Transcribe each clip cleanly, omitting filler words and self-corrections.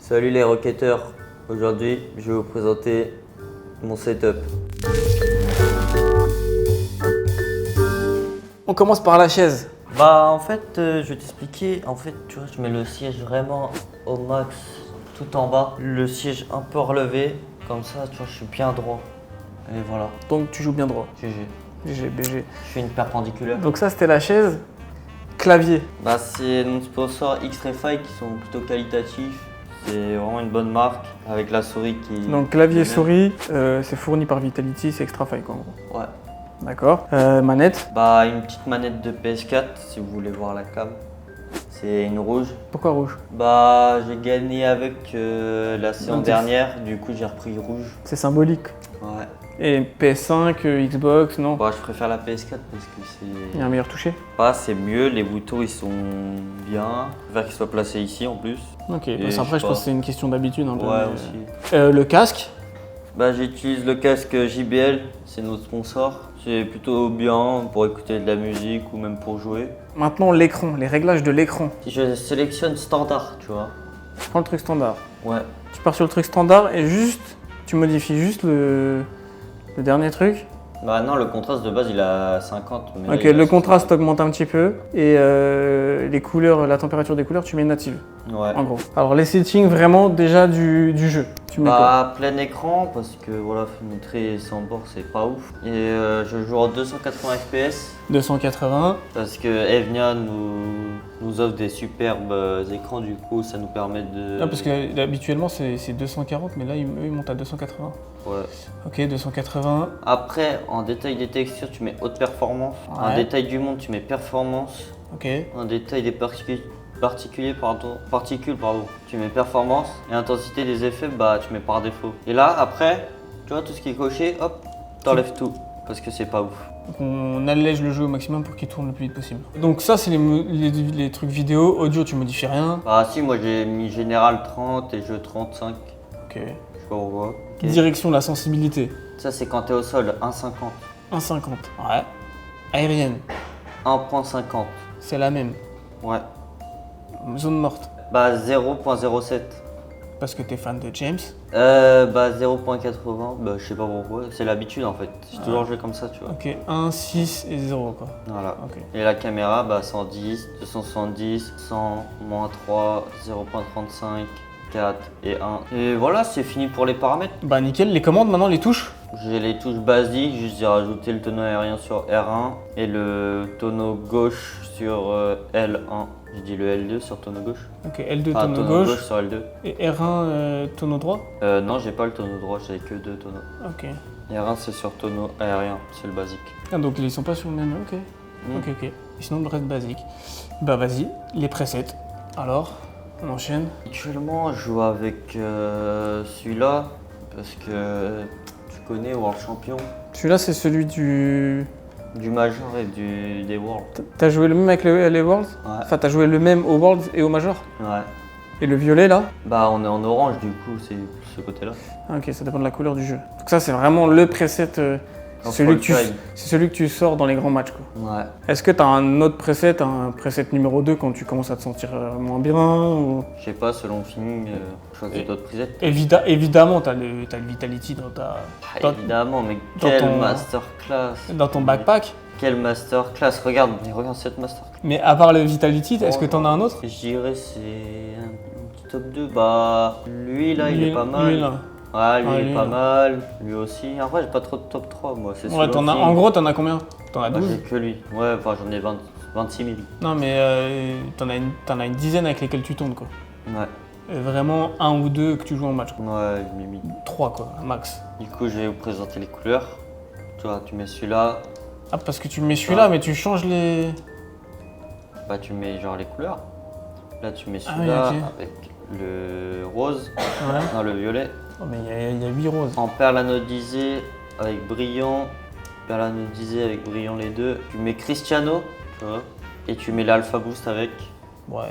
Salut les rocketeurs, aujourd'hui je vais vous présenter mon setup. On commence par la chaise. Bah en fait je vais t'expliquer, tu vois je mets le siège vraiment au max tout en bas, le siège un peu relevé, comme ça tu vois je suis bien droit. Et voilà, Donc tu joues bien droit. GG. GG, BG. Je fais une perpendiculaire. Donc ça c'était la chaise. Clavier. Bah c'est nos sponsors X-Ray qui sont plutôt qualitatifs. C'est vraiment une bonne marque avec la souris qui. Donc clavier souris, c'est fourni par Vitality, c'est Extrafy quoi en gros. Ouais. D'accord. Manette. Bah une petite manette de PS4 si vous voulez voir la cam. C'est une rouge. Pourquoi rouge? Bah j'ai gagné avec la saison Donc, dernière, du coup j'ai repris rouge. C'est symbolique. Ouais. Et PS5, Xbox, non? Bah je préfère la PS4 parce que Il y a un meilleur toucher. Bah c'est mieux, les boutons ils sont bien. Je préfère qu'ils soient placés ici en plus. Ok, Et parce après je pense que c'est une question d'habitude un peu. Ouais mais, aussi. Le casque. Bah j'utilise le casque JBL, c'est notre sponsor. C'est plutôt bien pour écouter de la musique ou même pour jouer. Maintenant l'écran, les réglages de l'écran. Si je sélectionne standard, tu vois. Prends le truc standard. Ouais. Tu pars sur le truc standard et tu modifies juste le dernier truc. Bah non, le contraste de base il a 50. Mais là, Ok, il a le contraste 60. augmente un petit peu et les couleurs, la température des couleurs, tu mets native Ouais. en gros. Alors les settings vraiment déjà du jeu. Tu mets quoi? Bah plein écran parce que voilà, montrer sans bord c'est pas ouf. Et je joue en 280 fps 280. parce que Evnia nous offre des superbes écrans, du coup ça nous permet de. Ah, parce que habituellement c'est 240, mais là eux, ils montent à 280. Ouais. Ok, 280. Après, en détail des textures, tu mets haute performance. En Ouais. détail du monde, tu mets performance. Ok. En détail des particules, tu mets performance. Et intensité des effets, bah tu mets par défaut. Et là, après, tu vois, tout ce qui est coché, hop, t'enlèves tout. Parce que c'est pas ouf. Donc on allège le jeu au maximum pour qu'il tourne le plus vite possible. Donc ça c'est les trucs vidéo. Audio tu modifies rien. Bah si, moi j'ai mis général 30 et jeu 35. Ok. Je sais pas pourquoi. Ok. Direction de la sensibilité. Ça c'est quand t'es au sol, 1,50. 1,50. Ouais. Aérienne. 1,50. C'est la même. Ouais. Zone morte. Bah 0,07. Parce que t'es fan de James. Bah 0,80, bah je sais pas pourquoi, c'est l'habitude en fait, j'ai toujours joué comme ça tu vois. Ok, 1, 6 et 0 quoi. Voilà. Ok. Et la caméra, bah 110, 270, 100, moins 3, 0,35, 4 et 1. Et voilà, c'est fini pour les paramètres. Bah nickel, les commandes maintenant, les touches. J'ai les touches basiques, juste j'ai rajouté le tonneau aérien sur R1 et le tonneau gauche sur L1. J'ai dit le L2 sur tonneau gauche. Ok, L2 Enfin, tonneau gauche. sur L2. Et R1 tonneau droit. Non, j'ai pas le tonneau droit, j'ai que deux tonneaux. Ok. Et R1 c'est sur tonneau aérien, c'est le basique. Ah donc ils sont pas sur le même. Ok. Ok, ok. Et sinon le reste basique. Bah vas-y, les presets. Alors, on enchaîne. Actuellement, je joue avec celui-là parce que tu connais World Champion, Celui-là c'est celui du. du Major et des Worlds. T'as joué le même avec les Worlds? Ouais. Enfin, t'as joué le même aux Worlds et au Major? Ouais. Et le violet là? Bah, on est en orange du coup, c'est ce côté-là. Ah, ok, ça dépend de la couleur du jeu. Donc ça c'est vraiment le preset. En C'est full celui que tu sors dans les grands matchs quoi. Ouais. Est-ce que tu as un autre preset, un preset numéro 2 quand tu commences à te sentir moins bien ou... Je sais pas, selon le feeling, je choisis d'autres presets. Évidemment, tu as le Vitality dans, Ah, évidemment, mais dans quelle ton- masterclass. dans ton backpack. Quelle masterclass, regarde cette masterclass. Mais à part le Vitality, est-ce que tu en as un autre? Je dirais c'est un petit top 2. Bah, lui là, il Lui- est pas mal. lui, là. Ouais, lui Ah, il lui, est pas là. mal, lui aussi. En vrai, j'ai pas trop de top 3, moi. C'est Ouais, Solo King. en gros, t'en as combien? T'en as Bah, 12? j'ai que lui. Ouais, enfin, j'en ai 26 000. Non, mais t'en as une dizaine avec lesquels tu tournes quoi. Ouais, Vraiment un ou deux que tu joues en match quoi. ouais, j'ai mis. 3 quoi, max. Du coup, je vais vous présenter les couleurs. Tu vois, tu mets celui-là, Ah, parce que tu mets celui-là, mais tu changes les... bah, tu mets genre les couleurs. Là, tu mets Ah celui-là oui, ok. avec le rose, Ouais. non, le violet. Oh, mais il y a 8 roses. En perle anodisée avec brillant, perle anodisée avec brillant les deux. Tu mets Cristiano, tu vois, et tu mets l'Alpha Boost avec. Ouais,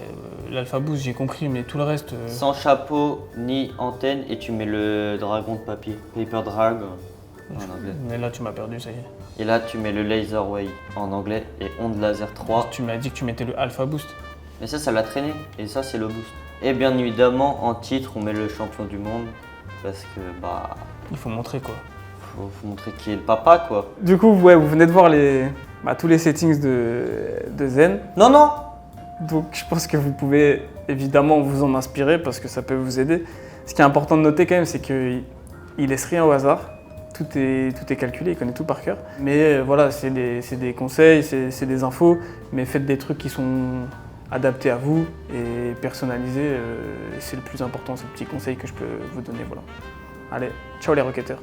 l'Alpha Boost, j'ai compris, mais tout le reste... Sans chapeau ni antenne, et tu mets le dragon de papier, Paper Drag en anglais. Mais là, tu m'as perdu, ça y est. Et là tu mets le Laser Way en anglais et onde laser 3. Tu m'as dit que tu mettais le Alpha Boost. Mais ça l'a traîné, et ça c'est le boost. Et bien évidemment, en titre, on met le champion du monde. Parce que, bah, Il faut montrer quoi. faut montrer qui est le papa, quoi. Du coup, ouais, vous venez de voir tous les settings de Zen. Non, non! Donc je pense que vous pouvez évidemment vous en inspirer parce que ça peut vous aider. Ce qui est important de noter quand même, c'est qu'il laisse rien au hasard. Tout est calculé, il connaît tout par cœur. Mais voilà, c'est des conseils, c'est des infos, mais faites des trucs qui sont adaptés à vous et personnalisés. C'est le plus important, c'est le petit conseil que je peux vous donner. Voilà. Allez, ciao les rocketeurs.